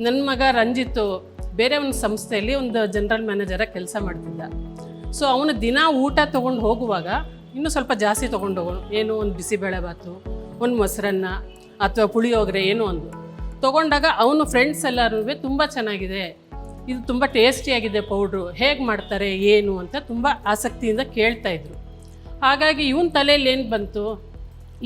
ನನ್ನ ಮಗ ರಂಜಿತ್ತು ಬೇರೆ ಒಂದು ಸಂಸ್ಥೆಯಲ್ಲಿ ಒಂದು ಜನರಲ್ ಮ್ಯಾನೇಜರಾಗಿ ಕೆಲಸ ಮಾಡ್ತಿದ್ದ. ಸೊ ಅವನು ದಿನ ಊಟ ತೊಗೊಂಡು ಹೋಗುವಾಗ ಇನ್ನೂ ಸ್ವಲ್ಪ ಜಾಸ್ತಿ ತೊಗೊಂಡು ಹೋಗೋನು. ಏನು ಒಂದು ಬಿಸಿಬೇಳೆಬಾತು, ಒಂದು ಮೊಸರನ್ನ ಅಥವಾ ಪುಳಿಯೋಗರೆ ಏನೋ ಒಂದು ತೊಗೊಂಡಾಗ ಅವನು ಫ್ರೆಂಡ್ಸ್ ಎಲ್ಲರೂ ತುಂಬ ಚೆನ್ನಾಗಿದೆ, ಇದು ತುಂಬ ಟೇಸ್ಟಿಯಾಗಿದೆ ಪೌಡ್ರು, ಹೇಗೆ ಮಾಡ್ತಾರೆ ಏನು ಅಂತ ತುಂಬ ಆಸಕ್ತಿಯಿಂದ ಕೇಳ್ತಾಯಿದ್ರು. ಹಾಗಾಗಿ ಇವನ ತಲೆಯಲ್ಲಿ ಏನು ಬಂತು,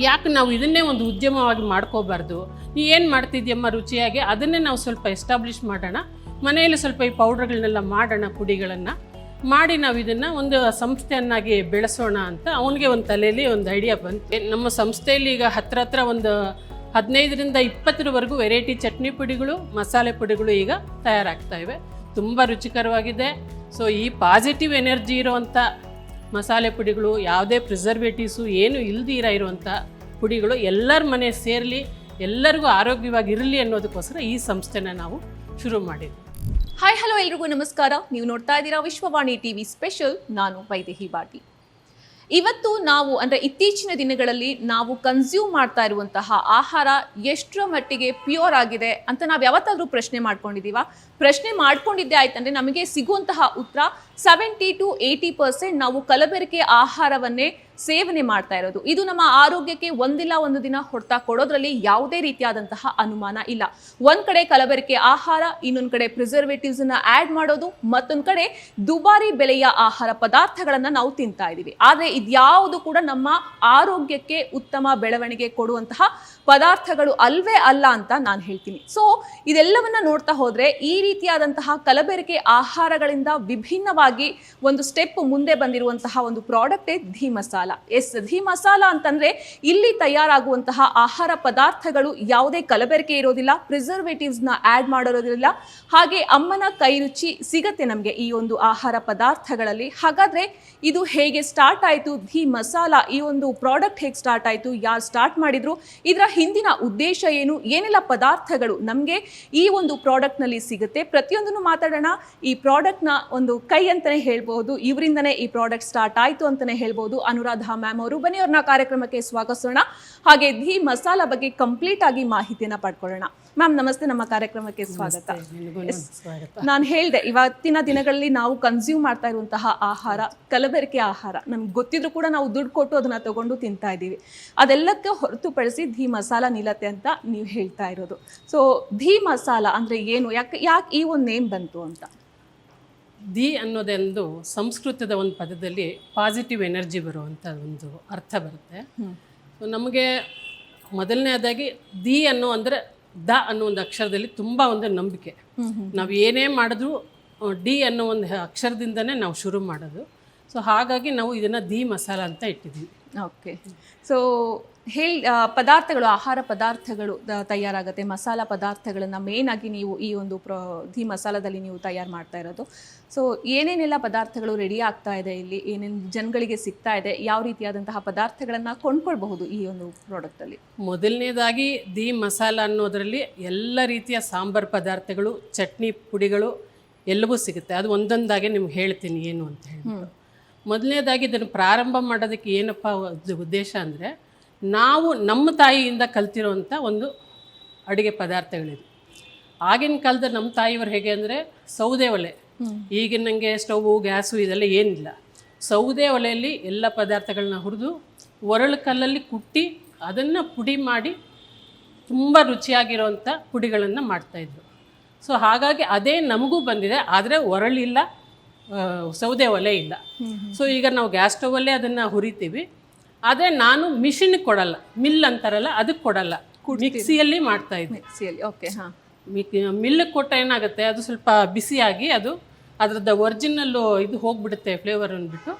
ಯಾಕೆ ನಾವು ಇದನ್ನೇ ಒಂದು ಉದ್ಯಮವಾಗಿ ಮಾಡ್ಕೋಬಾರ್ದು, ನೀ ಏನು ಮಾಡ್ತಿದ್ಯಮ್ಮ ರುಚಿಯಾಗಿ ಅದನ್ನೇ ನಾವು ಸ್ವಲ್ಪ ಎಸ್ಟಾಬ್ಲಿಷ್ ಮಾಡೋಣ, ಮನೆಯಲ್ಲಿ ಸ್ವಲ್ಪ ಈ ಪೌಡ್ರ್ಗಳನ್ನೆಲ್ಲ ಮಾಡೋಣ, ಪುಡಿಗಳನ್ನು ಮಾಡಿ ನಾವು ಇದನ್ನು ಒಂದು ಸಂಸ್ಥೆಯನ್ನಾಗಿ ಬೆಳೆಸೋಣ ಅಂತ ಅವನಿಗೆ ಒಂದು ತಲೆಯಲ್ಲಿ ಒಂದು ಐಡಿಯಾ ಬಂತು. ನಮ್ಮ ಸಂಸ್ಥೆಯಲ್ಲಿ ಈಗ ಹತ್ರ ಒಂದು 15ರಿಂದ 20ರವರೆಗೂ ವೆರೈಟಿ ಚಟ್ನಿ ಪುಡಿಗಳು, ಮಸಾಲೆ ಪುಡಿಗಳು ಈಗ ತಯಾರಾಗ್ತಾ ಇವೆ. ತುಂಬ ರುಚಿಕರವಾಗಿದೆ. ಸೊ ಈ ಪಾಸಿಟಿವ್ ಎನರ್ಜಿ ಇರೋವಂಥ ಮಸಾಲೆ ಪುಡಿಗಳು, ಯಾವುದೇ ಪ್ರಿಸರ್ವೇಟಿವ್ಸು ಏನು ಇರುವಂಥ ಪುಡಿಗಳು ಎಲ್ಲರ ಮನೆ ಸೇರಲಿ, ಎಲ್ಲರಿಗೂ ಆರೋಗ್ಯವಾಗಿರಲಿ ಅನ್ನೋದಕ್ಕೋಸ್ಕರ ಈ ಸಂಸ್ಥೆನ ನಾವು ಶುರು ಮಾಡಿದ್ವಿ. ಹಾಯ್ ಹಲೋ ಎಲ್ರಿಗೂ ನಮಸ್ಕಾರ. ನೀವು ನೋಡ್ತಾ ಇದ್ದೀರಾ ವಿಶ್ವವಾಣಿ ಟಿವಿ ಸ್ಪೆಷಲ್. ನಾನು ವೈದೇಹಿ ಬಾಟಿ. ಇವತ್ತು ನಾವು ಅಂದರೆ ಇತ್ತೀಚಿನ ದಿನಗಳಲ್ಲಿ ನಾವು ಕನ್ಸ್ಯೂಮ್ ಮಾಡ್ತಾ ಇರುವಂತಹ ಆಹಾರ ಎಷ್ಟರ ಮಟ್ಟಿಗೆ ಪ್ಯೂರ್ ಆಗಿದೆ ಅಂತ ನಾವು ಯಾವತ್ತಾದರೂ ಪ್ರಶ್ನೆ ಮಾಡ್ಕೊಂಡಿದ್ದೀವ? ಪ್ರಶ್ನೆ ಮಾಡ್ಕೊಂಡಿದ್ದೆ ಆಯ್ತಂದ್ರೆ ನಮಗೆ ಸಿಗುವಂತಹ ಉತ್ತರ 70 to 80% ನಾವು ಕಲಬೆರಕೆ ಆಹಾರವನ್ನೇ ಸೇವನೆ ಮಾಡ್ತಾ ಇರೋದು. ಇದು ನಮ್ಮ ಆರೋಗ್ಯಕ್ಕೆ ಒಂದಿಲ್ಲ ಒಂದು ದಿನ ಹೊಡ್ತಾ ಕೊಡೋದ್ರಲ್ಲಿ ಯಾವುದೇ ರೀತಿಯಾದಂತಹ ಅನುಮಾನ ಇಲ್ಲ. ಒಂದ್ ಕಡೆ ಕಲಬೆರಕೆ ಆಹಾರ, ಇನ್ನೊಂದ್ ಕಡೆ ಪ್ರಿಸರ್ವೇಟಿವ್ಸ್ ಅನ್ನ ಆಡ್ ಮಾಡೋದು, ಮತ್ತೊಂದ್ ಕಡೆ ದುಬಾರಿ ಬೆಲೆಯ ಆಹಾರ ಪದಾರ್ಥಗಳನ್ನ ನಾವು ತಿಂತಾ ಇದೀವಿ. ಆದ್ರೆ ಇದ್ಯಾವುದು ಕೂಡ ನಮ್ಮ ಆರೋಗ್ಯಕ್ಕೆ ಉತ್ತಮ ಬೆಳವಣಿಗೆ ಕೊಡುವಂತಹ ಪದಾರ್ಥಗಳು ಅಲ್ವೇ ಅಲ್ಲ ಅಂತ ನಾನು ಹೇಳ್ತೀನಿ. ಸೊ ಇದೆಲ್ಲವನ್ನ ನೋಡ್ತಾ ಹೋದ್ರೆ ಈ ರೀತಿಯಾದಂತಹ ಕಲಬೆರಕೆ ಆಹಾರಗಳಿಂದ ವಿಭಿನ್ನವಾಗಿ ಒಂದು ಸ್ಟೆಪ್ ಮುಂದೆ ಬಂದಿರುವಂತಹ ಒಂದು ಪ್ರಾಡಕ್ಟ್ ಧೀ ಮಸಾಲ. ಧೀ ಮಸಾಲ ಅಂತಂದ್ರೆ ಇಲ್ಲಿ ತಯಾರಾಗುವಂತಹ ಆಹಾರ ಪದಾರ್ಥಗಳು ಯಾವುದೇ ಕಲಬೆರಕೆ ಇರೋದಿಲ್ಲ, ಪ್ರಿಸರ್ವೇಟಿವ್ಸ್ ನ ಆಡ್ ಮಾಡಿರೋದಿಲ್ಲ, ಹಾಗೆ ಅಮ್ಮನ ಕೈ ರುಚಿ ಸಿಗತ್ತೆ ನಮಗೆ ಈ ಒಂದು ಆಹಾರ ಪದಾರ್ಥಗಳಲ್ಲಿ. ಹಾಗಾದ್ರೆ ಇದು ಹೇಗೆ ಸ್ಟಾರ್ಟ್ ಆಯ್ತು, ಧೀ ಮಸಾಲ ಈ ಒಂದು ಪ್ರಾಡಕ್ಟ್ ಹೇಗೆ ಸ್ಟಾರ್ಟ್ ಆಯ್ತು, ಯಾರು ಸ್ಟಾರ್ಟ್ ಮಾಡಿದ್ರು, ಇದರ ಹಿಂದಿನ ಉದ್ದೇಶ ಏನು, ಏನೆಲ್ಲ ಪದಾರ್ಥಗಳು ನಮಗೆ ಈ ಒಂದು ಪ್ರಾಡಕ್ಟ್ ನಲ್ಲಿ ಸಿಗುತ್ತೆ, ಪ್ರತಿಯೊಂದನ್ನು ಮಾತಾಡೋಣ. ಈ ಪ್ರಾಡಕ್ಟ್ ನ ಒಂದು ಕೈ ಅಂತಾನೆ ಹೇಳ್ಬಹುದು, ಇವರಿಂದನೇ ಈ ಪ್ರಾಡಕ್ಟ್ ಸ್ಟಾರ್ಟ್ ಆಯ್ತು ಅಂತಾನೆ ಹೇಳ್ಬಹುದು. ಅನುರಾಧ ಮ್ಯಾಮ್ ಅವರು, ಬನ್ನಿ ಅವ್ರನ್ನ ಕಾರ್ಯಕ್ರಮಕ್ಕೆ ಸ್ವಾಗತಿಸೋಣ. ಹಾಗೆ ಧೀ ಮಸಾಲ ಬಗ್ಗೆ ಕಂಪ್ಲೀಟ್ ಆಗಿ ಮಾಹಿತಿಯನ್ನ ಪಡ್ಕೊಳ್ಳೋಣ. ಮ್ಯಾಮ್ ನಮಸ್ತೆ, ನಮ್ಮ ಕಾರ್ಯಕ್ರಮಕ್ಕೆ ಸ್ವಾಗತ. ನಾನು ಹೇಳಿದೆ ಇವತ್ತಿನ ದಿನಗಳಲ್ಲಿ ನಾವು ಕನ್ಸ್ಯೂಮ್ ಮಾಡ್ತಾ ಇರುವಂತಹ ಆಹಾರ ಕಲಬೆರಕೆ ಆಹಾರ, ನಮ್ಗೆ ಗೊತ್ತಿದ್ರು ಕೂಡ ನಾವು ದುಡ್ಡು ಕೊಟ್ಟು ಅದನ್ನ ತಗೊಂಡು ತಿಂತಾ ಇದ್ದೀವಿ. ಅದೆಲ್ಲಕ್ಕೆ ಹೊರತುಪಡಿಸಿ ಧೀ ಮಸಾಲ ನಿಲ್ಲತ್ತೆ ಅಂತ ನೀವು ಹೇಳ್ತಾ ಇರೋದು. ಸೊ ಧೀ ಮಸಾಲ ಅಂದ್ರೆ ಏನು, ಯಾಕೆ ಈ ಒಂದು ನೇಮ್ ಬಂತು ಅಂತ? ಧೀ ಅನ್ನೋದೊಂದು ಸಂಸ್ಕೃತದ ಒಂದು ಪದದಲ್ಲಿ ಪಾಸಿಟಿವ್ ಎನರ್ಜಿ ಬರುವಂಥ ಒಂದು ಅರ್ಥ ಬರುತ್ತೆ. ಸೊ ನಮಗೆ ಮೊದಲನೇದಾಗಿ ಧೀ ಅಂದರೆ ದ ಅನ್ನೋ ಒಂದು ಅಕ್ಷರದಲ್ಲಿ ತುಂಬ ಒಂದು ನಂಬಿಕೆ. ನಾವು ಏನೇ ಮಾಡಿದ್ರೂ ಡಿ ಅನ್ನೋ ಒಂದು ಅಕ್ಷರದಿಂದನೇ ನಾವು ಶುರು ಮಾಡೋದು. ಸೊ ಹಾಗಾಗಿ ನಾವು ಇದನ್ನು ಧೀ ಮಸಾಲ ಅಂತ ಇಟ್ಟಿದ್ದೀವಿ. ಓಕೆ. ಸೊ ಪದಾರ್ಥಗಳು, ಆಹಾರ ಪದಾರ್ಥಗಳು ತಯಾರಾಗುತ್ತೆ, ಮಸಾಲ ಪದಾರ್ಥಗಳನ್ನು ಮೇನ್ ಆಗಿ ನೀವು ಈ ಒಂದು ಧೀ ಮಸಾಲದಲ್ಲಿ ನೀವು ತಯಾರು ಮಾಡ್ತಾ ಇರೋದು. ಸೊ ಏನೇನೆಲ್ಲ ಪದಾರ್ಥಗಳು ರೆಡಿ ಆಗ್ತಾ ಇದೆ ಇಲ್ಲಿ, ಏನೇನು ಜನಗಳಿಗೆ ಸಿಗ್ತಾ ಇದೆ, ಯಾವ ರೀತಿಯಾದಂತಹ ಪದಾರ್ಥಗಳನ್ನು ಕೊಂಡ್ಕೊಳ್ಬಹುದು ಈ ಒಂದು ಪ್ರಾಡಕ್ಟಲ್ಲಿ? ಮೊದಲನೇದಾಗಿ ಧೀ ಮಸಾಲ ಅನ್ನೋದರಲ್ಲಿ ಎಲ್ಲ ರೀತಿಯ ಸಾಂಬಾರು ಪದಾರ್ಥಗಳು, ಚಟ್ನಿ ಪುಡಿಗಳು ಎಲ್ಲವೂ ಸಿಗುತ್ತೆ. ಅದು ಒಂದೊಂದಾಗಿ ನಿಮ್ಗೆ ಹೇಳ್ತೀನಿ ಏನು ಅಂತ ಹೇಳಿ. ಮೊದಲನೇದಾಗಿ ಇದನ್ನು ಪ್ರಾರಂಭ ಮಾಡೋದಕ್ಕೆ ಏನಪ್ಪ ಉದ್ದೇಶ ಅಂದರೆ, ನಾವು ನಮ್ಮ ತಾಯಿಯಿಂದ ಕಲ್ತಿರೋವಂಥ ಒಂದು ಅಡುಗೆ ಪದಾರ್ಥಗಳಿದು. ಆಗಿನ ಕಾಲದಲ್ಲಿ ನಮ್ಮ ತಾಯಿಯವರು ಹೇಗೆ ಅಂದರೆ ಸೌದೆ ಒಲೆ, ಈಗಿನ ನನಗೆ ಸ್ಟೌವು ಗ್ಯಾಸು ಇದೆಲ್ಲ ಏನಿಲ್ಲ. ಸೌದೆ ಒಲೆಯಲ್ಲಿ ಎಲ್ಲ ಪದಾರ್ಥಗಳನ್ನ ಹುರಿದು ಒರಳು ಕಲ್ಲಲ್ಲಿ ಕುಟ್ಟಿ ಅದನ್ನು ಪುಡಿ ಮಾಡಿ ತುಂಬ ರುಚಿಯಾಗಿರೋವಂಥ ಪುಡಿಗಳನ್ನು ಮಾಡ್ತಾಯಿದ್ರು. ಸೊ ಹಾಗಾಗಿ ಅದೇ ನಮಗೂ ಬಂದಿದೆ, ಆದರೆ ಒರಳಿಲ್ಲ, ಸೌದೆ ಒಲೆ ಇಲ್ಲ. ಸೊ ಈಗ ನಾವು ಗ್ಯಾಸ್ ಸ್ಟೌವಲ್ಲೇ ಅದನ್ನು ಹುರಿತೀವಿ. ಆದರೆ ನಾನು ಮಿಷಿನ್ಗೆ ಕೊಡಲ್ಲ, ಮಿಲ್ ಅಂತಾರಲ್ಲ ಅದಕ್ಕೆ ಕೊಡಲ್ಲ, ಮಿಕ್ಸಿಯಲ್ಲಿ ಮಾಡ್ತಾ ಇದ್ದೆ. ಮಿಕ್ಸಿಯಲ್ಲಿ, ಓಕೆ. ಹಾಂ, ಮಿಲ್ಗೆ ಕೊಟ್ಟ ಏನಾಗುತ್ತೆ, ಅದು ಸ್ವಲ್ಪ ಬಿಸಿಯಾಗಿ ಅದು ಅದರದ್ದು ಒರಿಜಿನಲ್ಲು ಇದು ಹೋಗ್ಬಿಡುತ್ತೆ, ಫ್ಲೇವರ್ ಅಂದ್ಬಿಟ್ಟು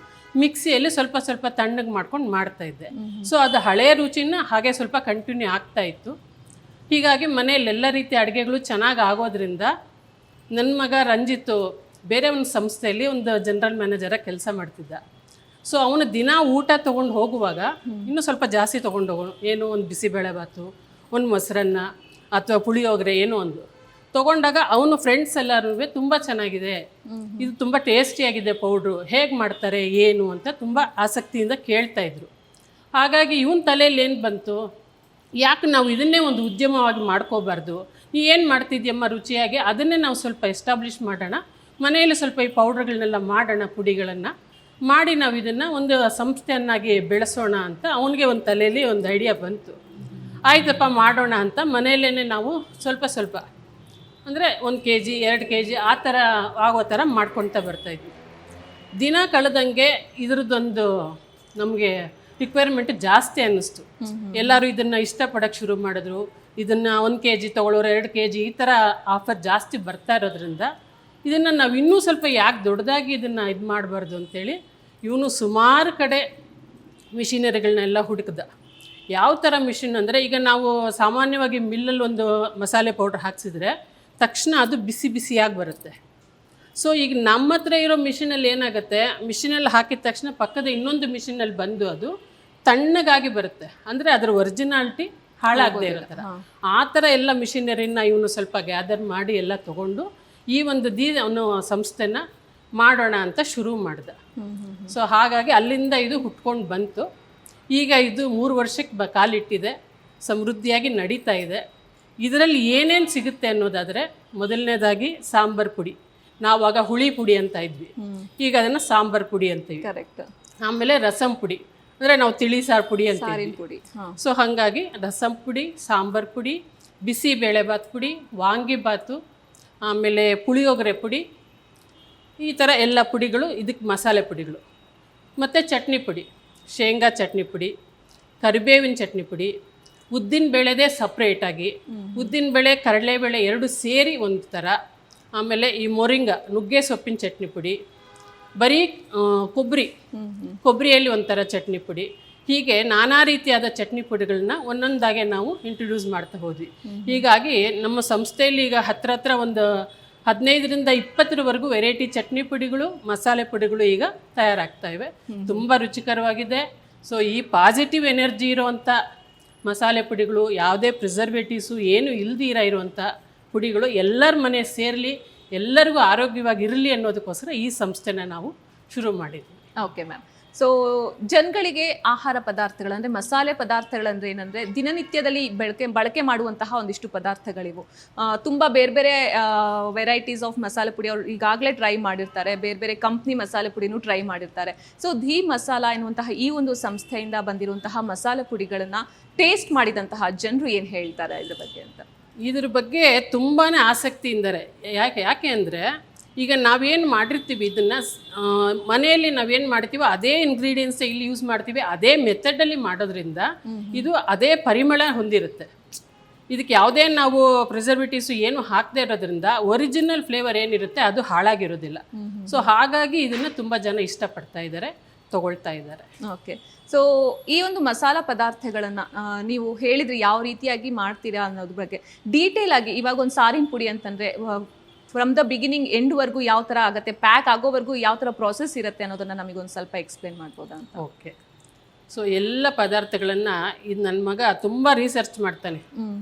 ಮಿಕ್ಸಿಯಲ್ಲಿ ಸ್ವಲ್ಪ ಸ್ವಲ್ಪ ತಣ್ಣಗೆ ಮಾಡ್ಕೊಂಡು ಮಾಡ್ತಾಯಿದ್ದೆ. ಸೊ ಅದು ಹಳೆಯ ರುಚಿನ ಹಾಗೆ ಸ್ವಲ್ಪ ಕಂಟಿನ್ಯೂ ಆಗ್ತಾಯಿತ್ತು. ಹೀಗಾಗಿ ಮನೆಯಲ್ಲಿ ಎಲ್ಲ ರೀತಿಯ ಅಡುಗೆಗಳು ಚೆನ್ನಾಗಿ ಆಗೋದ್ರಿಂದ ನನ್ನ ಮಗ ರಂಜಿತ್ತು ಬೇರೆ ಒಂದು ಸಂಸ್ಥೆಯಲ್ಲಿ ಒಂದು ಜನರಲ್ ಮ್ಯಾನೇಜರಾಗಿ ಕೆಲಸ ಮಾಡ್ತಿದ್ದ. ಸೊ ಅವನು ದಿನ ಊಟ ತೊಗೊಂಡು ಹೋಗುವಾಗ ಇನ್ನೂ ಸ್ವಲ್ಪ ಜಾಸ್ತಿ ತೊಗೊಂಡು ಹೋಗೋನು. ಏನೋ ಒಂದು ಬಿಸಿಬೇಳೆಬಾತು, ಒಂದು ಮೊಸರನ್ನ ಅಥವಾ ಪುಳಿಯೋಗರೆ ಏನೋ ಒಂದು ತೊಗೊಂಡಾಗ ಅವನು ಫ್ರೆಂಡ್ಸ್ ಎಲ್ಲರೂ ತುಂಬ ಚೆನ್ನಾಗಿದೆ, ಇದು ತುಂಬ ಟೇಸ್ಟಿಯಾಗಿದೆ ಪೌಡ್ರು, ಹೇಗೆ ಮಾಡ್ತಾರೆ ಏನು ಅಂತ ತುಂಬ ಆಸಕ್ತಿಯಿಂದ ಕೇಳ್ತಾಯಿದ್ರು. ಹಾಗಾಗಿ ಇವನ ತಲೆಯಲ್ಲಿ ಏನು ಬಂತು, ಯಾಕೆ ನಾವು ಇದನ್ನೇ ಒಂದು ಉದ್ಯಮವಾಗಿ ಮಾಡ್ಕೋಬಾರ್ದು, ನೀ ಏನು ಮಾಡ್ತಿದ್ಯಮ್ಮ ರುಚಿಯಾಗಿ ಅದನ್ನೇ ನಾವು ಸ್ವಲ್ಪ ಎಸ್ಟಾಬ್ಲಿಷ್ ಮಾಡೋಣ, ಮನೆಯಲ್ಲಿ ಸ್ವಲ್ಪ ಈ ಪೌಡ್ರ್ಗಳನ್ನೆಲ್ಲ ಮಾಡೋಣ, ಪುಡಿಗಳನ್ನು ಮಾಡಿ ನಾವು ಇದನ್ನು ಒಂದು ಸಂಸ್ಥೆಯನ್ನಾಗಿ ಬೆಳೆಸೋಣ ಅಂತ ಅವನಿಗೆ ಒಂದು ತಲೆಯಲ್ಲಿ ಒಂದು ಐಡಿಯಾ ಬಂತು. ಆಯ್ತಪ್ಪ ಮಾಡೋಣ ಅಂತ ಮನೆಯಲ್ಲೇ ನಾವು ಸ್ವಲ್ಪ ಸ್ವಲ್ಪ ಅಂದರೆ 1 kg 2 kg ಆ ಥರ ಆಗೋ ಥರ ಮಾಡ್ಕೊಳ್ತಾ ಬರ್ತಾಯಿದ್ವಿ. ದಿನ ಕಳೆದಂಗೆ ಇದ್ರದ್ದೊಂದು ನಮಗೆ ರಿಕ್ವೈರ್ಮೆಂಟ್ ಜಾಸ್ತಿ ಅನ್ನಿಸ್ತು. ಎಲ್ಲರೂ ಇದನ್ನು ಇಷ್ಟಪಡೋಕ್ಕೆ ಶುರು ಮಾಡಿದ್ರು. ಇದನ್ನು 1 kg ತೊಗೊಳ್ಳೋರು 2 kg ಈ ಥರ ಆಫರ್ ಜಾಸ್ತಿ ಬರ್ತಾ ಇರೋದ್ರಿಂದ ಇದನ್ನು ನಾವು ಇನ್ನೂ ಸ್ವಲ್ಪ ಯಾಕೆ ದೊಡ್ಡದಾಗಿ ಇದನ್ನು ಇದು ಮಾಡಬಾರ್ದು ಅಂತೇಳಿ ಇವನು ಸುಮಾರು ಕಡೆ ಮಿಷಿನರಿಗಳನ್ನೆಲ್ಲ ಹುಡುಕ್ದ. ಯಾವ ಥರ ಮಿಷಿನ್ ಅಂದರೆ, ಈಗ ನಾವು ಸಾಮಾನ್ಯವಾಗಿ ಮಿಲ್ಲಲ್ಲಿ ಒಂದು ಮಸಾಲೆ ಪೌಡ್ರ್ ಹಾಕ್ಸಿದ್ರೆ ತಕ್ಷಣ ಅದು ಬಿಸಿ ಬಿಸಿಯಾಗಿ ಬರುತ್ತೆ. ಸೊ ಈಗ ನಮ್ಮ ಹತ್ರ ಇರೋ ಮಿಷಿನಲ್ಲಿ ಏನಾಗುತ್ತೆ, ಮಿಷಿನಲ್ಲಿ ಹಾಕಿದ ತಕ್ಷಣ ಪಕ್ಕದ ಇನ್ನೊಂದು ಮಿಷಿನಲ್ಲಿ ಬಂದು ಅದು ತಣ್ಣಗಾಗಿ ಬರುತ್ತೆ. ಅಂದರೆ ಅದರ ಒರಿಜಿನಾಲಿಟಿ ಹಾಳಾಗದೇ ಇರೋ ಥರ. ಆ ಥರ ಎಲ್ಲ ಮಿಷಿನರಿನ ಇವನು ಸ್ವಲ್ಪ ಗ್ಯಾದರ್ ಮಾಡಿ ಎಲ್ಲ ತೊಗೊಂಡು ಈ ಒಂದು ಅವನು ಸಂಸ್ಥೆನ ಮಾಡೋಣ ಅಂತ ಶುರು ಮಾಡ್ದ. ಸೊ ಹಾಗಾಗಿ ಅಲ್ಲಿಂದ ಇದು ಹುಟ್ಕೊಂಡು ಬಂತು. ಈಗ ಇದು 3 ವರ್ಷಕ್ಕೆ ಕಾಲಿಟ್ಟಿದೆ, ಸಮೃದ್ಧಿಯಾಗಿ ನಡೀತಾ ಇದೆ. ಇದರಲ್ಲಿ ಏನೇನು ಸಿಗುತ್ತೆ ಅನ್ನೋದಾದರೆ, ಮೊದಲನೇದಾಗಿ ಸಾಂಬಾರು ಪುಡಿ. ನಾವಾಗ ಹುಳಿ ಪುಡಿ ಅಂತ ಇದ್ವಿ, ಈಗ ಅದನ್ನು ಸಾಂಬಾರು ಪುಡಿ ಅಂತೀವಿ. ಕರೆಕ್ಟ್. ಆಮೇಲೆ ರಸಂ ಪುಡಿ ಅಂದರೆ ನಾವು ತಿಳಿ ಸಾರು ಪುಡಿ ಅಂತ. ಸೊ ಹಾಗಾಗಿ ರಸಂ ಪುಡಿ, ಸಾಂಬಾರು ಪುಡಿ, ಬಿಸಿ ಬೇಳೆಭಾತ್ ಪುಡಿ, ವಾಂಗಿಭಾತು, ಆಮೇಲೆ ಪುಳಿಯೋಗರೆ ಪುಡಿ, ಈ ಥರ ಎಲ್ಲ ಪುಡಿಗಳು ಇದಕ್ಕೆ ಮಸಾಲೆ ಪುಡಿಗಳು. ಮತ್ತು ಚಟ್ನಿ ಪುಡಿ, ಶೇಂಗಾ ಚಟ್ನಿ ಪುಡಿ, ಕರಿಬೇವಿನ ಚಟ್ನಿ ಪುಡಿ, ಉದ್ದಿನ ಬೇಳೆದೇ ಸಪ್ರೇಟಾಗಿ, ಉದ್ದಿನ ಬೇಳೆ ಕಡಲೆಬೇಳೆ 2 ಸೇರಿ ಒಂದು ಥರ, ಆಮೇಲೆ ಈ ಮೊರಿಂಗ ನುಗ್ಗೆ ಸೊಪ್ಪಿನ ಚಟ್ನಿ ಪುಡಿ, ಬರೀ ಕೊಬ್ಬರಿಯಲ್ಲಿ ಒಂಥರ ಚಟ್ನಿ ಪುಡಿ. ಹೀಗೆ ನಾನಾ ರೀತಿಯಾದ ಚಟ್ನಿ ಪುಡಿಗಳನ್ನ ಒಂದೊಂದಾಗೆ ನಾವು ಇಂಟ್ರೊಡ್ಯೂಸ್ ಮಾಡ್ತಾ ಹೋದ್ವಿ. ಹೀಗಾಗಿ ನಮ್ಮ ಸಂಸ್ಥೆಯಲ್ಲಿ ಈಗ ಹತ್ರ ಒಂದು 15ರಿಂದ 20ರವರೆಗೂ ವೆರೈಟಿ ಚಟ್ನಿ ಪುಡಿಗಳು, ಮಸಾಲೆ ಪುಡಿಗಳು ಈಗ ತಯಾರಾಗ್ತಾ ಇವೆ. ತುಂಬ ರುಚಿಕರವಾಗಿದೆ. ಸೊ ಈ ಪಾಸಿಟಿವ್ ಎನರ್ಜಿ ಇರೋವಂಥ ಮಸಾಲೆ ಪುಡಿಗಳು, ಯಾವುದೇ ಪ್ರಿಸರ್ವೇಟಿವ್ಸು ಏನು ಇಲ್ದಿರ ಇರುವಂಥ ಪುಡಿಗಳು ಎಲ್ಲರ ಮನೆ ಸೇರಲಿ, ಎಲ್ಲರಿಗೂ ಆರೋಗ್ಯವಾಗಿರಲಿ ಅನ್ನೋದಕ್ಕೋಸ್ಕರ ಈ ಸಂಸ್ಥೆನ ನಾವು ಶುರು ಮಾಡಿದ್ವಿ. Okay ma'am. ಸೊ ಜನಗಳಿಗೆ ಆಹಾರ ಪದಾರ್ಥಗಳು ಅಂದರೆ ಮಸಾಲೆ ಪದಾರ್ಥಗಳಂದ್ರೆ ಏನಂದರೆ ದಿನನಿತ್ಯದಲ್ಲಿ ಬಳಕೆ ಮಾಡುವಂತಹ ಒಂದಿಷ್ಟು ಪದಾರ್ಥಗಳಿವು. ತುಂಬ ಬೇರೆ ಬೇರೆ ವೆರೈಟೀಸ್ ಆಫ್ ಮಸಾಲೆ ಪುಡಿ ಅವರು ಈಗಾಗಲೇ ಟ್ರೈ ಮಾಡಿರ್ತಾರೆ, ಬೇರೆ ಬೇರೆ ಕಂಪ್ನಿ ಮಸಾಲೆ ಪುಡಿನೂ ಟ್ರೈ ಮಾಡಿರ್ತಾರೆ. ಸೊ ಧೀ ಮಸಾಲ ಎನ್ನುವಂತಹ ಈ ಒಂದು ಸಂಸ್ಥೆಯಿಂದ ಬಂದಿರುವಂತಹ ಮಸಾಲೆ ಪುಡಿಗಳನ್ನು ಟೇಸ್ಟ್ ಮಾಡಿದಂತಹ ಜನರು ಏನು ಹೇಳ್ತಾರೆ ಇದ್ರ ಬಗ್ಗೆ ಅಂತ? ಇದ್ರ ಬಗ್ಗೆ ತುಂಬಾ ಆಸಕ್ತಿಯಿಂದರೆ. ಯಾಕೆ ಅಂದರೆ, ಈಗ ನಾವೇನು ಮಾಡಿರ್ತೀವಿ ಇದನ್ನು ಮನೆಯಲ್ಲಿ ನಾವೇನು ಮಾಡ್ತೀವೋ ಅದೇ ಇಂಗ್ರೀಡಿಯೆಂಟ್ಸ್ ಇಲ್ಲಿ ಯೂಸ್ ಮಾಡ್ತೀವಿ, ಅದೇ ಮೆಥಡಲ್ಲಿ ಮಾಡೋದ್ರಿಂದ ಇದು ಅದೇ ಪರಿಮಳ ಹೊಂದಿರುತ್ತೆ. ಇದಕ್ಕೆ ಯಾವುದೇ ನಾವು ಪ್ರಿಸರ್ವೇಟಿವ್ಸ್ ಏನು ಹಾಕದೇ ಇರೋದ್ರಿಂದ ಒರಿಜಿನಲ್ ಫ್ಲೇವರ್ ಏನಿರುತ್ತೆ ಅದು ಹಾಳಾಗಿರೋದಿಲ್ಲ. ಸೊ ಹಾಗಾಗಿ ಇದನ್ನು ತುಂಬ ಜನ ಇಷ್ಟಪಡ್ತಾ ಇದ್ದಾರೆ, ತಗೊಳ್ತಾ ಇದ್ದಾರೆ. ಓಕೆ. ಸೊ ಈ ಒಂದು ಮಸಾಲ ಪದಾರ್ಥಗಳನ್ನು ನೀವು ಹೇಳಿದ್ರಿ ಯಾವ ರೀತಿಯಾಗಿ ಮಾಡ್ತೀರಾ ಅನ್ನೋದ್ರ ಬಗ್ಗೆ ಡೀಟೇಲ್ ಆಗಿ. ಇವಾಗ ಒಂದು ಸಾರಿನ ಪುಡಿ ಅಂತಂದರೆ ಫ್ರಮ್ ದ ಬಿಗಿನಿಂಗ್ ಎಂಡ್ವರೆಗೂ ಯಾವ ಥರ ಆಗುತ್ತೆ, ಪ್ಯಾಕ್ ಆಗೋವರೆಗೂ ಯಾವ ಥರ ಪ್ರಾಸೆಸ್ ಇರುತ್ತೆ ಅನ್ನೋದನ್ನು ನಮಗೊಂದು ಸ್ವಲ್ಪ ಎಕ್ಸ್ಪ್ಲೇನ್ ಮಾಡ್ಬೋದಾ ಅಂತ? ಓಕೆ. ಸೊ ಎಲ್ಲ ಪದಾರ್ಥಗಳನ್ನು ಇದು ನನ್ನ ಮಗ ತುಂಬ ರಿಸರ್ಚ್ ಮಾಡ್ತಾನೆ.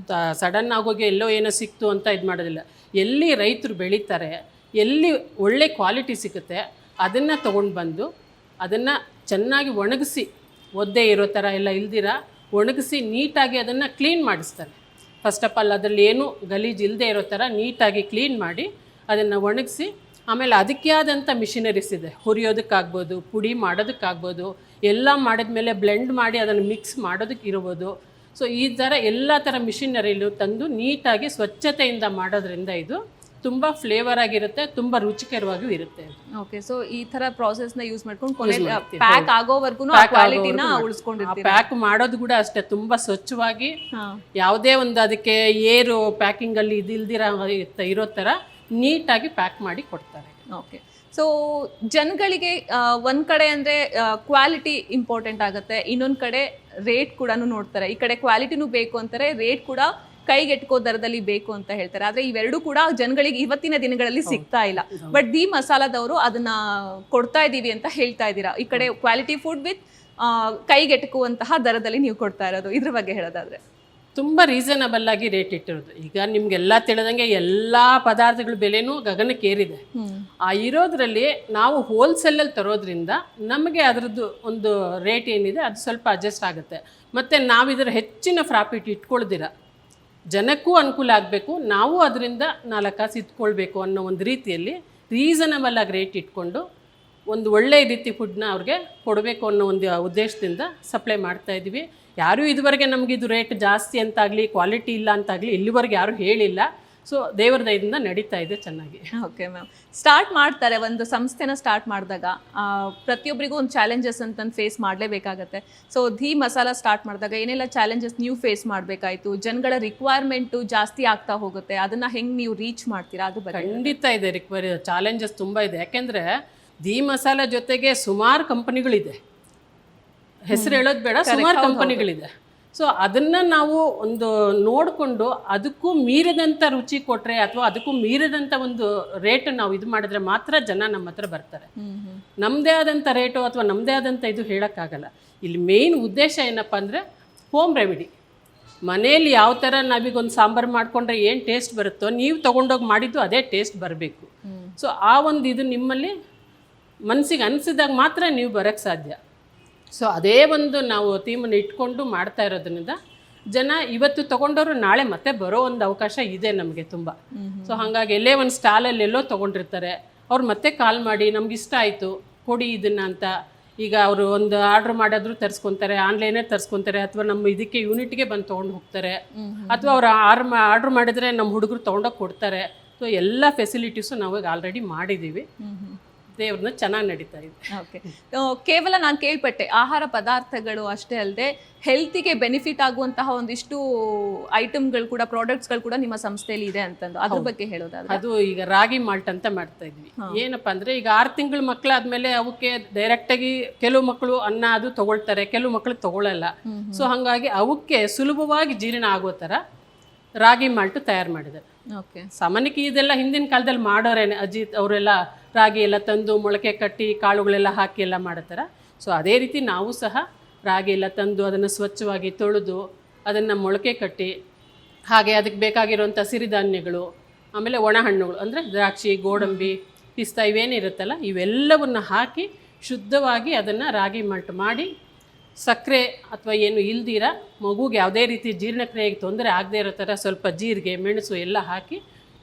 ಸಡನ್ ಆಗೋಗಿ ಎಲ್ಲೋ ಏನೋ ಸಿಕ್ತು ಅಂತ ಇದು ಮಾಡೋದಿಲ್ಲ. ಎಲ್ಲಿ ರೈತರು ಬೆಳೀತಾರೆ, ಎಲ್ಲಿ ಒಳ್ಳೆ ಕ್ವಾಲಿಟಿ ಸಿಗುತ್ತೆ ಅದನ್ನು ತೊಗೊಂಡು ಬಂದು ಅದನ್ನು ಚೆನ್ನಾಗಿ ಒಣಗಿಸಿ, ಒದ್ದೆ ಇರೋ ಥರ ಎಲ್ಲ ಇಲ್ದಿರ ಒಣಗಿಸಿ ನೀಟಾಗಿ ಅದನ್ನು ಕ್ಲೀನ್ ಮಾಡಿಸ್ತಾನೆ. ಫಸ್ಟ್ ಆಫ್ ಆಲ್ ಅದರಲ್ಲಿ ಏನು ಗಲೀಜು ಇಲ್ಲದೆ ಇರೋ ಥರ ನೀಟಾಗಿ ಕ್ಲೀನ್ ಮಾಡಿ ಅದನ್ನು ಒಣಗಿಸಿ, ಆಮೇಲೆ ಅದಕ್ಕೆ ಆದಂಥ ಮಿಷಿನರೀಸ್ ಇದೆ. ಹುರಿಯೋದಕ್ಕಾಗ್ಬೋದು, ಪುಡಿ ಮಾಡೋದಕ್ಕಾಗ್ಬೋದು, ಎಲ್ಲ ಮಾಡಿದ್ಮೇಲೆ ಬ್ಲೆಂಡ್ ಮಾಡಿ ಅದನ್ನು ಮಿಕ್ಸ್ ಮಾಡೋದಕ್ಕೆ ಇರ್ಬೋದು. ಸೊ ಈ ಥರ ಎಲ್ಲ ಥರ ಮಿಷಿನರಿಲು ತಂದು ನೀಟಾಗಿ ಸ್ವಚ್ಛತೆಯಿಂದ ಮಾಡೋದ್ರಿಂದ ಇದು ತುಂಬ ಫ್ಲೇವರ್ ಆಗಿರುತ್ತೆ, ತುಂಬ ರುಚಿಕರವಾಗಿಯೂ ಇರುತ್ತೆ. ಓಕೆ. ಸೊ ಈ ಥರ ಪ್ರಾಸೆಸ್ನ ಯೂಸ್ ಮಾಡ್ಕೊಂಡು ಪ್ಯಾಕ್ ಆಗೋವರೆಗೂ ಕ್ವಾಲಿಟಿನ ಉಳಿಸ್ಕೊಂಡಿರ್ತೀವಿ. ಪ್ಯಾಕ್ ಮಾಡೋದು ಕೂಡ ಅಷ್ಟೇ, ತುಂಬ ಸ್ವಚ್ಛವಾಗಿ ಯಾವುದೇ ಒಂದು ಅದಕ್ಕೆ ಏರು ಪ್ಯಾಕಿಂಗಲ್ಲಿ ಇದಿಲ್ದಿರ ಇರೋ ಥರ ನೀಟಾಗಿ ಪ್ಯಾಕ್ ಮಾಡಿ ಕೊಡ್ತಾರೆ. ಓಕೆ. ಸೊ ಜನಗಳಿಗೆ ಒಂದು ಕಡೆ ಅಂದರೆ ಕ್ವಾಲಿಟಿ ಇಂಪಾರ್ಟೆಂಟ್ ಆಗುತ್ತೆ, ಇನ್ನೊಂದು ಕಡೆ ರೇಟ್ ಕೂಡ ನೋಡ್ತಾರೆ. ಈ ಕಡೆ ಕ್ವಾಲಿಟಿನೂ ಬೇಕು ಅಂತಾರೆ, ರೇಟ್ ಕೂಡ ಕೈಗೆಟ್ಕೋ ದರದಲ್ಲಿ ಬೇಕು ಅಂತ ಹೇಳ್ತಾರೆ. ಆದರೆ ಇವೆರಡೂ ಕೂಡ ಜನಗಳಿಗೆ ಇವತ್ತಿನ ದಿನಗಳಲ್ಲಿ ಸಿಗ್ತಾ ಇಲ್ಲ. ಬಟ್ ದಿ ಮಸಾಲದವರು ಅದನ್ನ ಕೊಡ್ತಾ ಇದ್ದೀವಿ ಅಂತ ಹೇಳ್ತಾ ಇದ್ದೀರಾ. ಈ ಕಡೆ ಕ್ವಾಲಿಟಿ ಫುಡ್ ವಿತ್ ಕೈಗೆಟುಕುವಂತಹ ದರದಲ್ಲಿ ನೀವು ಕೊಡ್ತಾ ಇರೋದು, ಇದ್ರ ಬಗ್ಗೆ ಹೇಳೋದಾದ್ರೆ? ತುಂಬ ರೀಸನಬಲ್ ಆಗಿ ರೇಟ್ ಇಟ್ಟಿರೋದು. ಈಗ ನಿಮಗೆಲ್ಲ ತಿಳಿದಂಗೆ ಎಲ್ಲ ಪದಾರ್ಥಗಳ ಬೆಲೆನೂ ಗಗನಕ್ಕೇರಿದೆ. ಆ ಇರೋದ್ರಲ್ಲಿ ನಾವು ಹೋಲ್ಸೇಲಲ್ಲಿ ತರೋದ್ರಿಂದ ನಮಗೆ ಅದರದ್ದು ಒಂದು ರೇಟ್ ಏನಿದೆ ಅದು ಸ್ವಲ್ಪ ಅಡ್ಜಸ್ಟ್ ಆಗುತ್ತೆ. ಮತ್ತು ನಾವು ಇದರ ಹೆಚ್ಚಿನ ಪ್ರಾಫಿಟ್ ಇಟ್ಕೊಳ್ದಿರ ಜನಕ್ಕೂ ಅನುಕೂಲ ಆಗಬೇಕು, ನಾವು ಅದರಿಂದ 4 ಕಾಸು ಇಟ್ಕೊಳ್ಬೇಕು ಅನ್ನೋ ಒಂದು ರೀತಿಯಲ್ಲಿ ರೀಸನಬಲ್ ಆಗಿ ರೇಟ್ ಇಟ್ಕೊಂಡು ಒಂದು ಒಳ್ಳೆಯ ರೀತಿ ಫುಡ್ನ ಅವ್ರಿಗೆ ಕೊಡಬೇಕು ಅನ್ನೋ ಒಂದು ಉದ್ದೇಶದಿಂದ ಸಪ್ಲೈ ಮಾಡ್ತಾಯಿದ್ವಿ. ಯಾರೂ ಇದುವರೆಗೆ ನಮಗಿದು ರೇಟ್ ಜಾಸ್ತಿ ಅಂತಾಗಲಿ ಕ್ವಾಲಿಟಿ ಇಲ್ಲ ಅಂತಾಗಲಿ ಇಲ್ಲಿವರೆಗೆ ಯಾರೂ ಹೇಳಿಲ್ಲ. ಸೊ ದೇವರ ದಯದಿಂದ ನಡೀತಾ ಇದೆ ಚೆನ್ನಾಗಿ. ಓಕೆ ಮ್ಯಾಮ್, ಸ್ಟಾರ್ಟ್ ಮಾಡ್ತಾರೆ ಒಂದು ಸಂಸ್ಥೆನ ಸ್ಟಾರ್ಟ್ ಮಾಡಿದಾಗ ಪ್ರತಿಯೊಬ್ಬರಿಗೂ ಒಂದು ಚಾಲೆಂಜಸ್ ಅಂತಂದು ಫೇಸ್ ಮಾಡಲೇಬೇಕಾಗತ್ತೆ. ಸೊ ಧೀ ಮಸಾಲ ಸ್ಟಾರ್ಟ್ ಮಾಡಿದಾಗ ಏನೆಲ್ಲ ಚಾಲೆಂಜಸ್ ನೀವು ಫೇಸ್ ಮಾಡಬೇಕಾಯಿತು? ಜನಗಳ ರಿಕ್ವೈರ್ಮೆಂಟು ಜಾಸ್ತಿ ಆಗ್ತಾ ಹೋಗುತ್ತೆ, ಅದನ್ನು ಹೆಂಗೆ ನೀವು ರೀಚ್ ಮಾಡ್ತೀರಾ? ಅದು ಖಂಡಿತ ಇದೆ, ಚಾಲೆಂಜಸ್ ತುಂಬ ಇದೆ. ಯಾಕೆಂದರೆ ಧೀ ಮಸಾಲ ಜೊತೆಗೆ ಸುಮಾರು ಕಂಪನಿಗಳಿದೆ, ಹೆಸರು ಹೇಳೋದು ಬೇಡ, ಸುಮಾರು ಕಂಪನಿಗಳಿದೆ. ಸೊ ಅದನ್ನು ನಾವು ಒಂದು ನೋಡಿಕೊಂಡು ಅದಕ್ಕೂ ಮೀರಿದಂಥ ರುಚಿ ಕೊಟ್ಟರೆ ಅಥವಾ ಅದಕ್ಕೂ ಮೀರಿದಂಥ ಒಂದು ರೇಟ್ ನಾವು ಇದು ಮಾಡಿದ್ರೆ ಮಾತ್ರ ಜನ ನಮ್ಮ ಹತ್ರ ಬರ್ತಾರೆ. ನಮ್ಮದೇ ಆದಂಥ ರೇಟು ಅಥವಾ ನಮ್ಮದೇ ಆದಂಥ ಇದು ಹೇಳೋಕ್ಕಾಗಲ್ಲ. ಇಲ್ಲಿ ಮೇಯ್ನ್ ಉದ್ದೇಶ ಏನಪ್ಪ ಅಂದರೆ ಹೋಮ್ ರೆಮಿಡಿ. ಮನೇಲಿ ಯಾವ ಥರ ನಾವೀಗೊಂದು ಸಾಂಬಾರು ಮಾಡಿಕೊಂಡ್ರೆ ಏನು ಟೇಸ್ಟ್ ಬರುತ್ತೋ ನೀವು ತೊಗೊಂಡೋಗಿ ಮಾಡಿದ್ದು ಅದೇ ಟೇಸ್ಟ್ ಬರಬೇಕು. ಸೊ ಆ ಒಂದು ಇದು ನಿಮ್ಮಲ್ಲಿ ಮನಸ್ಸಿಗೆ ಅನಿಸಿದಾಗ ಮಾತ್ರ ನೀವು ಬರೋಕ್ಕೆ ಸಾಧ್ಯ. ಸೊ ಅದೇ ಒಂದು ನಾವು ಥೀಮನ್ನು ಇಟ್ಕೊಂಡು ಮಾಡ್ತಾ ಇರೋದ್ರಿಂದ ಜನ ಇವತ್ತು ತೊಗೊಂಡವರು ನಾಳೆ ಮತ್ತೆ ಬರೋ ಒಂದು ಅವಕಾಶ ಇದೆ ನಮಗೆ ತುಂಬ. ಸೊ ಹಾಗಾಗಿ ಎಲ್ಲೇ ಒಂದು ಸ್ಟಾಲಲ್ಲಿ ಎಲ್ಲೋ ತೊಗೊಂಡಿರ್ತಾರೆ, ಅವ್ರು ಮತ್ತೆ ಕಾಲ್ ಮಾಡಿ ನಮ್ಗೆ ಇಷ್ಟ ಆಯಿತು ಕೊಡಿ ಇದನ್ನು ಅಂತ. ಈಗ ಅವರು ಒಂದು ಆರ್ಡ್ರ್ ಮಾಡಿದ್ರು ತರಿಸ್ಕೊತಾರೆ, ಆನ್ಲೈನೇ ತರಿಸ್ಕೊತಾರೆ, ಅಥವಾ ನಮ್ಮ ಇದಕ್ಕೆ ಯೂನಿಟ್ಗೆ ಬಂದು ತೊಗೊಂಡು ಹೋಗ್ತಾರೆ, ಅಥವಾ ಅವ್ರು ಆರ್ಡ್ರ್ ಮಾಡಿದರೆ ನಮ್ಮ ಹುಡುಗರು ತೊಗೊಂಡೋಗಿ ಕೊಡ್ತಾರೆ. ಸೊ ಎಲ್ಲ ಫೆಸಿಲಿಟೀಸು ನಾವು ಈಗ ಆಲ್ರೆಡಿ ಮಾಡಿದ್ದೀವಿ. ದೇವ್ರನ್ನ ಚೆನ್ನಾಗಿ ನಡೀತಾ ಇದೆ. ಓಕೆ, ಕೇವಲ ನಾನು ಕೇಳ್ಪಟ್ಟೆ ಆಹಾರ ಪದಾರ್ಥಗಳು ಅಷ್ಟೇ ಅಲ್ಲದೆ ಹೆಲ್ತಿಗೆ ಬೆನಿಫಿಟ್ ಆಗುವಂತಹ ಒಂದಿಷ್ಟು ಐಟಮ್ಗಳು ಕೂಡ, ಪ್ರಾಡಕ್ಟ್ಸ್ಗಳು ಕೂಡ ನಿಮ್ಮ ಸಂಸ್ಥೆಯಲ್ಲಿ ಇದೆ ಅಂತಂದು, ಅದ್ರ ಬಗ್ಗೆ ಹೇಳೋದಾದ್ರೆ? ಅದು ಈಗ ರಾಗಿ ಮಾಲ್ಟ್ ಅಂತ ಮಾಡ್ತಾ ಇದ್ವಿ. ಏನಪ್ಪ ಅಂದರೆ ಈಗ 6 ತಿಂಗಳ ಮಕ್ಕಳಾದ್ಮೇಲೆ ಅವಕ್ಕೆ ಡೈರೆಕ್ಟಾಗಿ ಕೆಲವು ಮಕ್ಕಳು ಅನ್ನ ಅದು ತಗೊಳ್ತಾರೆ, ಕೆಲವು ಮಕ್ಕಳು ತಗೊಳ್ಳಲ್ಲ. ಸೊ ಹಾಗಾಗಿ ಅವಕ್ಕೆ ಸುಲಭವಾಗಿ ಜೀರ್ಣ ಆಗೋ ಥರ ರಾಗಿ ಮಾಲ್ಟು ತಯಾರು ಮಾಡಿದ್ದಾರೆ. ಓಕೆ, ಸಾಮಾನ್ಯಕ್ಕೆ ಇದೆಲ್ಲ ಹಿಂದಿನ ಕಾಲದಲ್ಲಿ ಮಾಡೋರೇನೆ, ಅಜ್ಜಿ ಅವರೆಲ್ಲ ರಾಗಿ ಎಲ್ಲ ತಂದು ಮೊಳಕೆ ಕಟ್ಟಿ ಕಾಳುಗಳೆಲ್ಲ ಹಾಕಿ ಎಲ್ಲ ಮಾಡ್ತಾರೆ. ಸೊ ಅದೇ ರೀತಿ ನಾವು ಸಹ ರಾಗಿ ಎಲ್ಲ ತಂದು ಅದನ್ನು ಸ್ವಚ್ಛವಾಗಿ ತೊಳೆದು ಅದನ್ನು ಮೊಳಕೆ ಕಟ್ಟಿ, ಹಾಗೆ ಅದಕ್ಕೆ ಬೇಕಾಗಿರುವಂಥ ಸಿರಿಧಾನ್ಯಗಳು, ಆಮೇಲೆ ಒಣ ಹಣ್ಣುಗಳು ಅಂದರೆ ದ್ರಾಕ್ಷಿ, ಗೋಡಂಬಿ, ಪಿಸ್ತಾ ಇವೇನಿರುತ್ತಲ್ಲ ಇವೆಲ್ಲವನ್ನು ಹಾಕಿ ಶುದ್ಧವಾಗಿ ಅದನ್ನು ರಾಗಿ ಮಾಲ್ಟ್ ಮಾಡಿ, ಸಕ್ಕರೆ ಅಥವಾ ಏನು ಇಲ್ದಿರ ಮಗುಗೆ ಯಾವುದೇ ರೀತಿ ಜೀರ್ಣಕ್ರಿಯೆಗೆ ತೊಂದರೆ ಆಗದೆ ಇರೋ ಥರ ಸ್ವಲ್ಪ ಜೀರಿಗೆ, ಮೆಣಸು ಎಲ್ಲ ಹಾಕಿ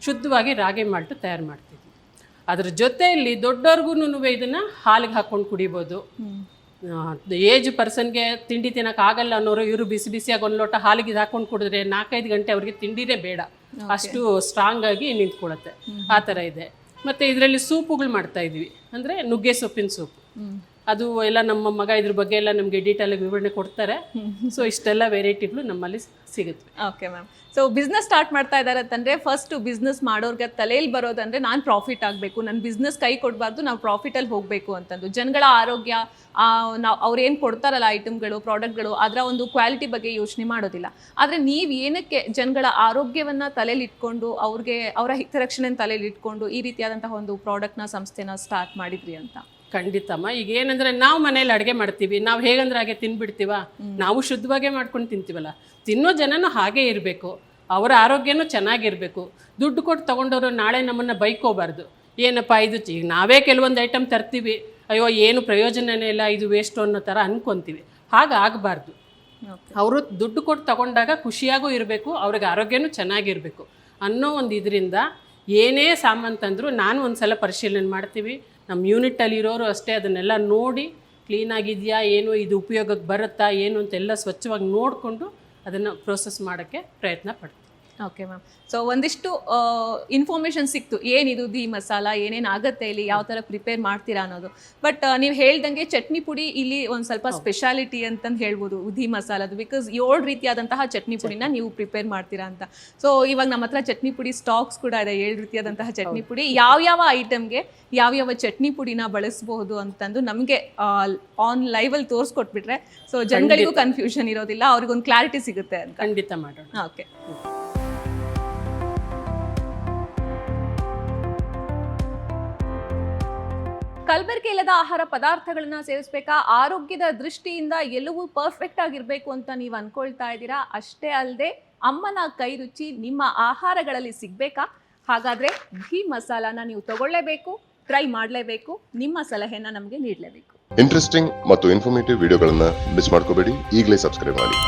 ಶುದ್ಧವಾಗಿ ರಾಗಿ ಮಾಲ್ಟು ತಯಾರು ಮಾಡ್ತಿದ್ವಿ. ಅದ್ರ ಜೊತೆಯಲ್ಲಿ ದೊಡ್ಡವ್ರಿಗೂ ಇದನ್ನು ಹಾಲಿಗೆ ಹಾಕ್ಕೊಂಡು ಕುಡಿಬೋದು. ಏಜ್ ಪರ್ಸನ್ಗೆ ತಿಂಡಿ ತಿನ್ನೋಕ್ಕಾಗಲ್ಲ ಅನ್ನೋರು ಇವರು ಬಿಸಿ ಬಿಸಿಯಾಗಿ ಒಂದು ಲೋಟ ಹಾಲಿಗೆ ಹಾಕ್ಕೊಂಡು ಕುಡಿದ್ರೆ 4-5 ಗಂಟೆ ಅವ್ರಿಗೆ ತಿಂಡಿನೇ ಬೇಡ, ಅಷ್ಟು ಸ್ಟ್ರಾಂಗ್ ಆಗಿ ನಿಂತ್ಕೊಳ್ಳುತ್ತೆ. ಆ ಥರ ಇದೆ. ಮತ್ತು ಇದರಲ್ಲಿ ಸೂಪುಗಳು ಮಾಡ್ತಾ ಇದ್ವಿ, ಅಂದರೆ ನುಗ್ಗೆ ಸೊಪ್ಪಿನ ಸೂಪ್. ಅದು ಎಲ್ಲ ನಮ್ಮ ಮಗ ಇದ್ರ ಬಗ್ಗೆ ಎಲ್ಲ ನಮಗೆ ಡೀಟೇಲಾಗಿ ವಿವರಣೆ ಕೊಡ್ತಾರೆ. ಸೊ ಇಷ್ಟೆಲ್ಲ ವೆರೈಟಿಗಳು ನಮ್ಮಲ್ಲಿ ಸಿಗುತ್ತೆ. Okay ma'am, so business start ಮಾಡ್ತಾ ಇದ್ದಾರೆ ಅಂತಂದರೆ ಫಸ್ಟ್ ಬಿಸ್ನೆಸ್ ಮಾಡೋರಿಗೆ ತಲೆಯಲ್ಲಿ ಬರೋದಂದರೆ ನಾನು ಪ್ರಾಫಿಟ್ ಆಗಬೇಕು, ನನ್ನ ಬಿಸ್ನೆಸ್ ಕೈ ಕೊಡಬಾರ್ದು, ನಾವು ಪ್ರಾಫಿಟಲ್ಲಿ ಹೋಗಬೇಕು ಅಂತಂದು. ಜನಗಳ ಆರೋಗ್ಯ, ನಾವು ಅವ್ರೇನು ಕೊಡ್ತಾರಲ್ಲ ಐಟಮ್ಗಳು, ಪ್ರಾಡಕ್ಟ್ಗಳು, ಅದರ ಒಂದು ಕ್ವಾಲಿಟಿ ಬಗ್ಗೆ ಯೋಚನೆ ಮಾಡೋದಿಲ್ಲ. ಆದರೆ ನೀವು ಏನಕ್ಕೆ ಜನಗಳ ಆರೋಗ್ಯವನ್ನು ತಲೆಯಲ್ಲಿ ಇಟ್ಕೊಂಡು, ಅವ್ರಿಗೆ ಅವರ ಹಿತರಕ್ಷಣೆನ ತಲೆಯಲ್ಲಿ ಇಟ್ಕೊಂಡು ಈ ರೀತಿಯಾದಂತಹ ಒಂದು ಪ್ರಾಡಕ್ಟ್ನ, ಸಂಸ್ಥೆನ ಸ್ಟಾರ್ಟ್ ಮಾಡಿದ್ರಿ ಅಂತ? ಖಂಡಿತಮ್ಮ. ಈಗ ಏನಂದರೆ ನಾವು ಮನೇಲಿ ಅಡುಗೆ ಮಾಡ್ತೀವಿ, ನಾವು ಹೇಗಂದ್ರೆ ಹಾಗೆ ತಿನ್ಬಿಡ್ತೀವ, ನಾವು ಶುದ್ಧವಾಗೇ ಮಾಡ್ಕೊಂಡು ತಿಂತೀವಲ್ಲ. ತಿನ್ನೋ ಜನನೂ ಹಾಗೇ ಇರಬೇಕು, ಅವರ ಆರೋಗ್ಯನೂ ಚೆನ್ನಾಗಿರಬೇಕು. ದುಡ್ಡು ಕೊಟ್ಟು ತೊಗೊಂಡವರು ನಾಳೆ ನಮ್ಮನ್ನು ಬೈಕೋಬಾರ್ದು, ಏನಪ್ಪ ಇದು ಈಗ ನಾವೇ ಕೆಲವೊಂದು ಐಟಮ್ ತರ್ತೀವಿ, ಅಯ್ಯೋ ಏನು ಪ್ರಯೋಜನನೇ ಇಲ್ಲ, ಇದು ವೇಸ್ಟು ಅನ್ನೋ ಥರ ಅಂದ್ಕೊತೀವಿ. ಹಾಗಾಗಬಾರ್ದು. ಅವರು ದುಡ್ಡು ಕೊಟ್ಟು ತೊಗೊಂಡಾಗ ಖುಷಿಯಾಗೂ ಇರಬೇಕು, ಅವ್ರಿಗೆ ಆರೋಗ್ಯನೂ ಚೆನ್ನಾಗಿರಬೇಕು ಅನ್ನೋ ಒಂದು ಇದರಿಂದ ಏನೇ ಸಾಮಾನು ತಂದರೂ ನಾನು ಒಂದು ಸಲ ಪರಿಶೀಲನೆ ಮಾಡ್ತೀವಿ. ನಮ್ಮ ಯೂನಿಟಲ್ಲಿ ಇರೋರು ಅಷ್ಟೇ ಅದನ್ನೆಲ್ಲ ನೋಡಿ ಕ್ಲೀನಾಗಿದೆಯಾ, ಏನು ಇದು ಉಪಯೋಗಕ್ಕೆ ಬರುತ್ತಾ ಏನು ಅಂತೆಲ್ಲ ಸ್ವಚ್ಛವಾಗಿ ನೋಡಿಕೊಂಡು ಅದನ್ನು ಪ್ರೋಸೆಸ್ ಮಾಡೋಕ್ಕೆ ಪ್ರಯತ್ನ ಪಡ್ತೀವಿ. ಓಕೆ ಮ್ಯಾಮ್, ಸೊ ಒಂದಿಷ್ಟು ಇನ್ಫಾರ್ಮೇಷನ್ ಸಿಕ್ತು, ಏನಿದು ಧೀ ಮಸಾಲ, ಏನೇನು ಆಗುತ್ತೆ ಇಲ್ಲಿ, ಯಾವ ಥರ ಪ್ರಿಪೇರ್ ಮಾಡ್ತೀರಾ ಅನ್ನೋದು. ಬಟ್ ನೀವು ಹೇಳ್ದಂಗೆ ಚಟ್ನಿ ಪುಡಿ ಇಲ್ಲಿ ಒಂದು ಸ್ವಲ್ಪ ಸ್ಪೆಷಾಲಿಟಿ ಅಂತಂದು ಹೇಳ್ಬೋದು ಧೀ ಮಸಾಲದು. ಬಿಕಾಸ್ 7 ರೀತಿಯಾದಂತಹ ಚಟ್ನಿ ಪುಡಿನ ನೀವು ಪ್ರಿಪೇರ್ ಮಾಡ್ತೀರಾ ಅಂತ. ಸೊ ಇವಾಗ ನಮ್ಮ ಹತ್ರ ಚಟ್ನಿ ಪುಡಿ ಸ್ಟಾಕ್ಸ್ ಕೂಡ ಇದೆ, 7 ರೀತಿಯಾದಂತಹ ಚಟ್ನಿ ಪುಡಿ. ಯಾವ್ಯಾವ ಐಟಮ್ಗೆ ಯಾವ್ಯಾವ ಚಟ್ನಿ ಪುಡಿನ ಬಳಸಬಹುದು ಅಂತಂದು ನಮಗೆ ಆನ್ ಲೈವಲ್ಲಿ ತೋರಿಸ್ಕೊಟ್ಬಿಟ್ರೆ ಸೊ ಜನಗಳಿಗೂ ಕನ್ಫ್ಯೂಷನ್ ಇರೋದಿಲ್ಲ, ಅವ್ರಿಗೊಂದು ಕ್ಲಾರಿಟಿ ಸಿಗುತ್ತೆ ಅಂತ. ಖಂಡಿತ ಮಾಡೋಣ. ಓಕೆ, ಕಲಬೆರಕೆ ಇಲ್ಲದ ಆಹಾರ ಪದಾರ್ಥಗಳನ್ನ ಸೇವಿಸಬೇಕಾ? ಆರೋಗ್ಯದ ದೃಷ್ಟಿಯಿಂದ ಎಲ್ಲವೂ ಪರ್ಫೆಕ್ಟ್ ಆಗಿರ್ಬೇಕು ಅಂತ ನೀವು ಅನ್ಕೊಳ್ತಾ ಇದ್ದೀರಾ? ಅಷ್ಟೇ ಅಲ್ಲದೆ ಅಮ್ಮನ ಕೈ ರುಚಿ ನಿಮ್ಮ ಆಹಾರಗಳಲ್ಲಿ ಸಿಗ್ಬೇಕಾ? ಹಾಗಾದ್ರೆ ಘೀ ಮಸಾಲಾನ ನೀವು ತಗೊಳ್ಳೇಬೇಕು, ಟ್ರೈ ಮಾಡಲೇಬೇಕು, ನಿಮ್ಮ ಸಲಹೆನ ನಮಗೆ ನೀಡಲೇಬೇಕು. ಇಂಟ್ರೆಸ್ಟಿಂಗ್ ಮತ್ತು ಇನ್ಫಾರ್ಮೇಟಿವ್ ವಿಡಿಯೋಗಳನ್ನ ಮಿಸ್ ಮಾಡ್ಕೋಬೇಡಿ. ಈಗಲೇ ಸಬ್ಸ್ಕ್ರೈಬ್ ಮಾಡಿ.